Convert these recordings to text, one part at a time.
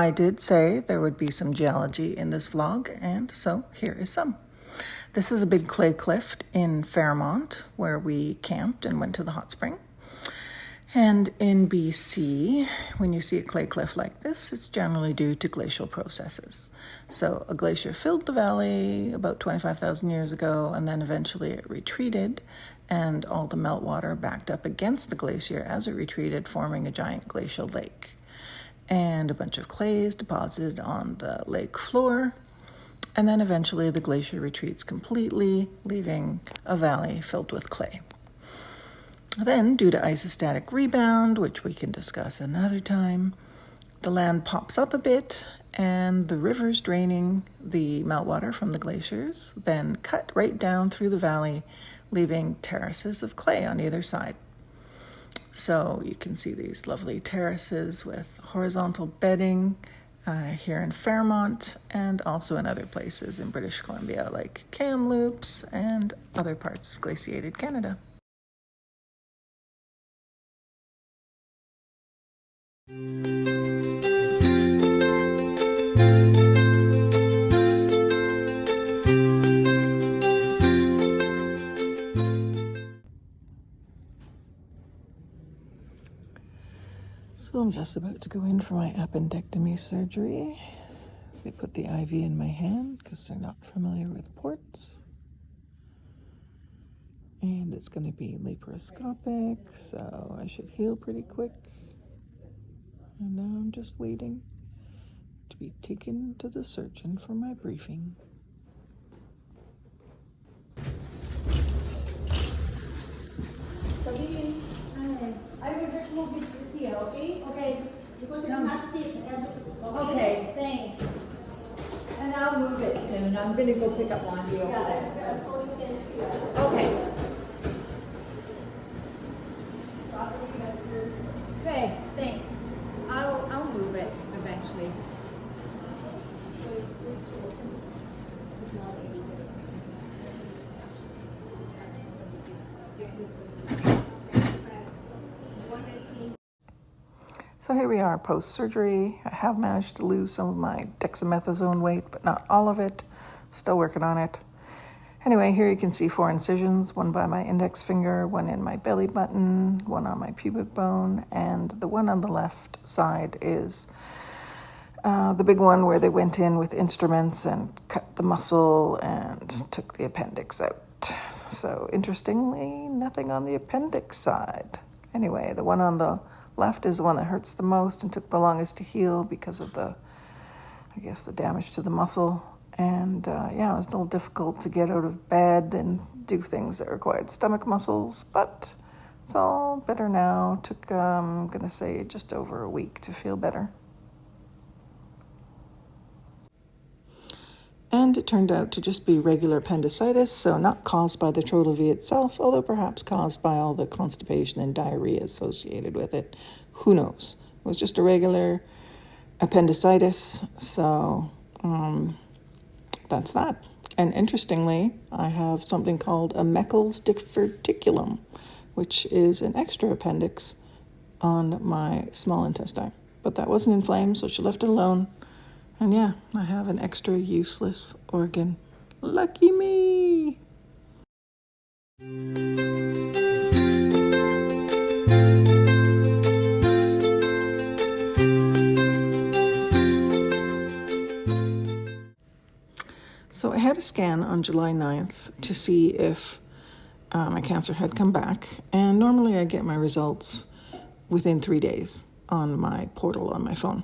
I did say there would be some geology in this vlog, and so here is some. This is a big clay cliff in Fairmont where we camped and went to the hot spring. And in BC, when you see a clay cliff like this, it's generally due to glacial processes. So a glacier filled the valley about 25,000 years ago, and then eventually it retreated, and all the meltwater backed up against the glacier as it retreated, forming a giant glacial lake. And a bunch of clay is deposited on the lake floor, and then eventually the glacier retreats completely, leaving a valley filled with clay. Then, due to isostatic rebound, which we can discuss another time, the land pops up a bit, and the rivers draining the meltwater from the glaciers then cut right down through the valley, leaving terraces of clay on either side. So you can see these lovely terraces with horizontal bedding here in Fairmont, and also in other places in British Columbia like Kamloops and other parts of glaciated Canada. So I'm just about to go in for my appendectomy surgery. They put the IV in my hand because they're not familiar with ports. And it's going to be laparoscopic, so I should heal pretty quick. And now I'm just waiting to be taken to the surgeon for my briefing. Sabihin, I will just move it this here, okay? Okay. Because it's not thick. Okay, thanks. And I'll move it soon. I'm going to go pick up laundry over there. Yeah, so you can see that. Okay. Okay, thanks. I'll move it eventually. So here we are post-surgery. I have managed to lose some of my dexamethasone weight, but not all of it. Still working on it. Anyway, here you can see 4 incisions, one by my index finger, one in my belly button, one on my pubic bone, and the one on the left side is the big one where they went in with instruments and cut the muscle and took the appendix out. So interestingly, nothing on the appendix side. Anyway, the one on the left is the one that hurts the most and took the longest to heal because of the damage to the muscle. And yeah, it was a little difficult to get out of bed and do things that required stomach muscles, but it's all better now. Took, I'm going to say, just over a week to feel better. And it turned out to just be regular appendicitis, so not caused by the Trotel V itself, although perhaps caused by all the constipation and diarrhea associated with it. Who knows? It was just a regular appendicitis, so that's that. And interestingly, I have something called a Meckel's diverticulum, which is an extra appendix on my small intestine. But that wasn't inflamed, so she left it alone. And yeah, I have an extra useless organ. Lucky me! So I had a scan on July 9th to see if my cancer had come back. And normally I get my results within 3 days on my portal on my phone.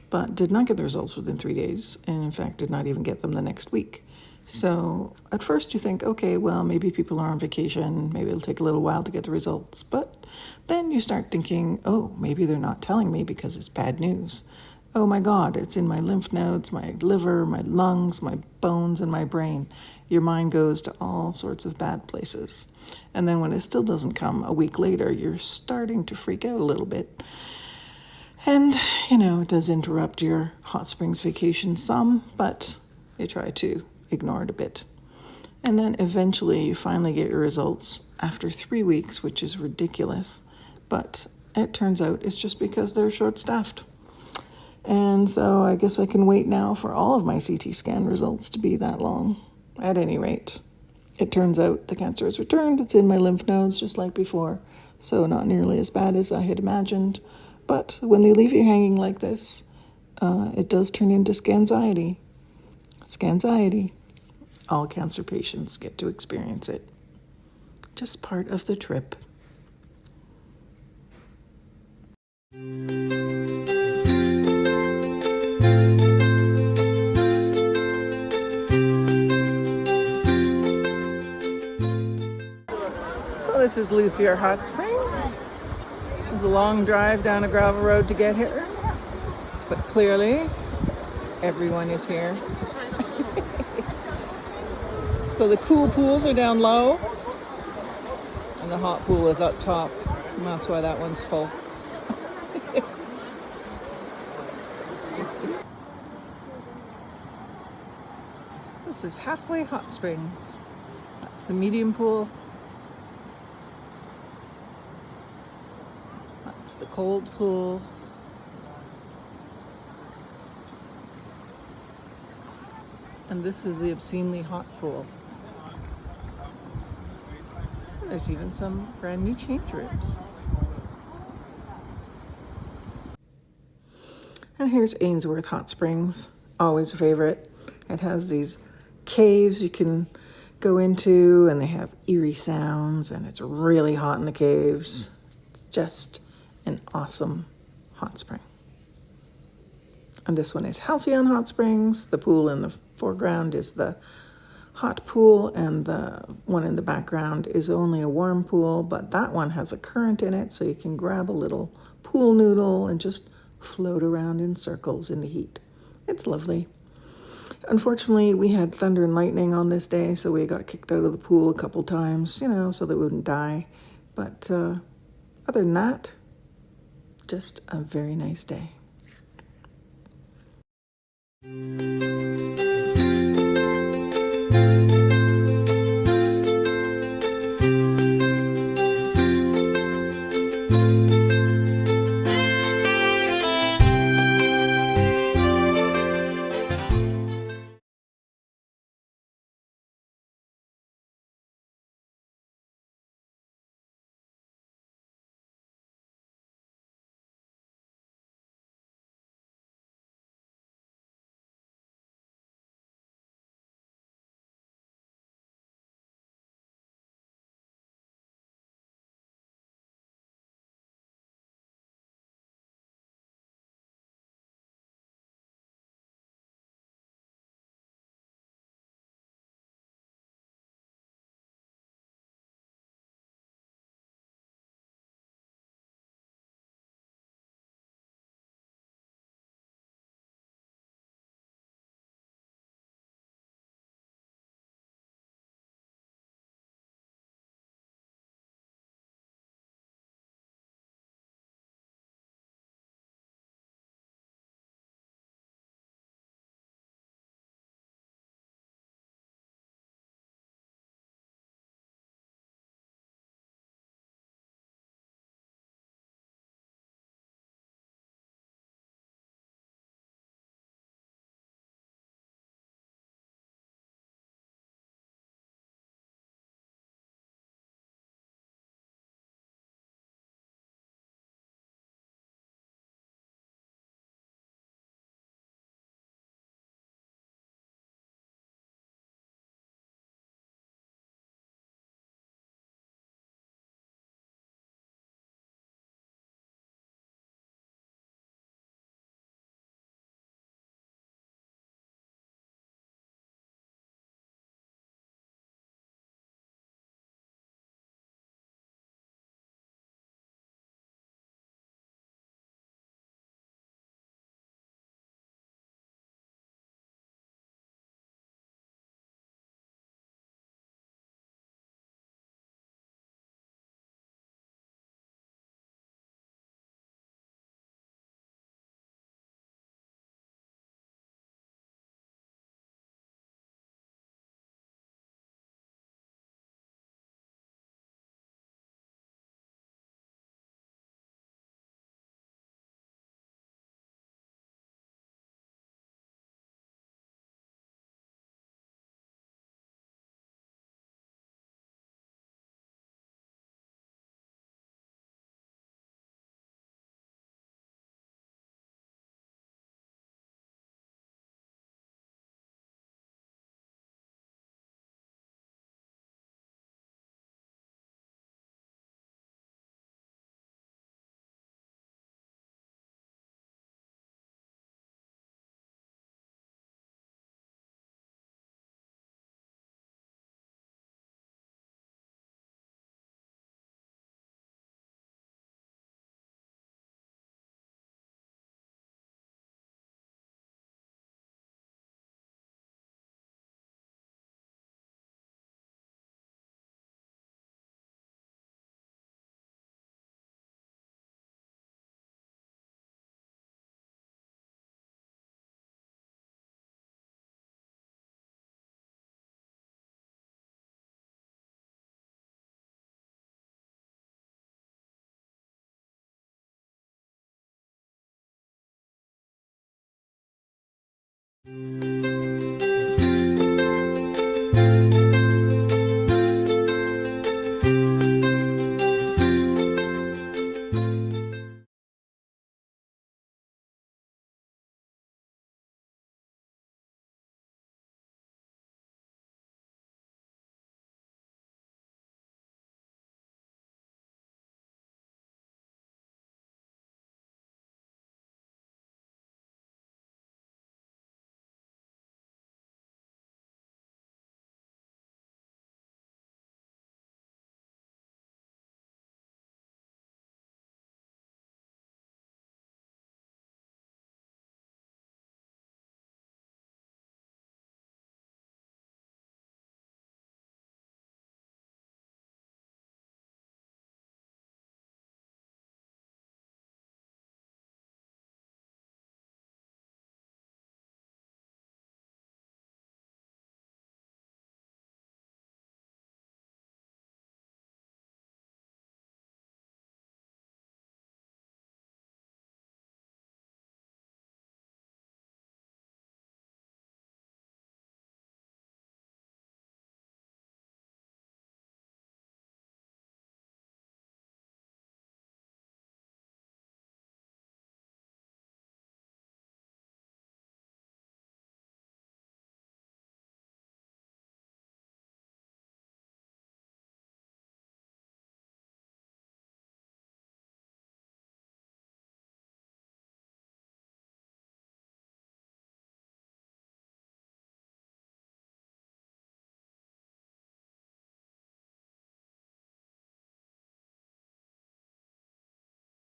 But did not get the results within 3 days, and in fact did not even get them the next week. So at first you think, okay, well, maybe people are on vacation, maybe it'll take a little while to get the results. But then you start thinking, oh, maybe they're not telling me because it's bad news. Oh my God, it's in my lymph nodes, my liver, my lungs, my bones, and my brain. Your mind goes to all sorts of bad places. And then when it still doesn't come a week later, you're starting to freak out a little bit. And, you know, it does interrupt your hot springs vacation some, but you try to ignore it a bit. And then eventually you finally get your results after 3 weeks, which is ridiculous. But it turns out it's just because they're short-staffed. And so I guess I can wait now for all of my CT scan results to be that long. At any rate, it turns out the cancer has returned. It's in my lymph nodes just like before, so not nearly as bad as I had imagined. But when they leave you hanging like this, it does turn into Scanxiety. Scanxiety. All cancer patients get to experience it. Just part of the trip. So this is Lucier Hot Springs. It's a long drive down a gravel road to get here, but clearly everyone is here. So the cool pools are down low and the hot pool is up top, and that's why that one's full. This is Halfway Hot Springs. That's the medium pool. That's the cold pool. And this is the obscenely hot pool. And there's even some brand new change rooms. And here's Ainsworth Hot Springs, always a favorite. It has these caves you can go into, and they have eerie sounds, and it's really hot in the caves. It's just an awesome hot spring. And this one is Halcyon Hot Springs. The pool in the foreground is the hot pool, and the one in the background is only a warm pool, but that one has a current in it, so you can grab a little pool noodle and just float around in circles in the heat. It's lovely. Unfortunately, we had thunder and lightning on this day, so we got kicked out of the pool a couple times, so that we wouldn't die. But other than that, just a very nice day.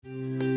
Thank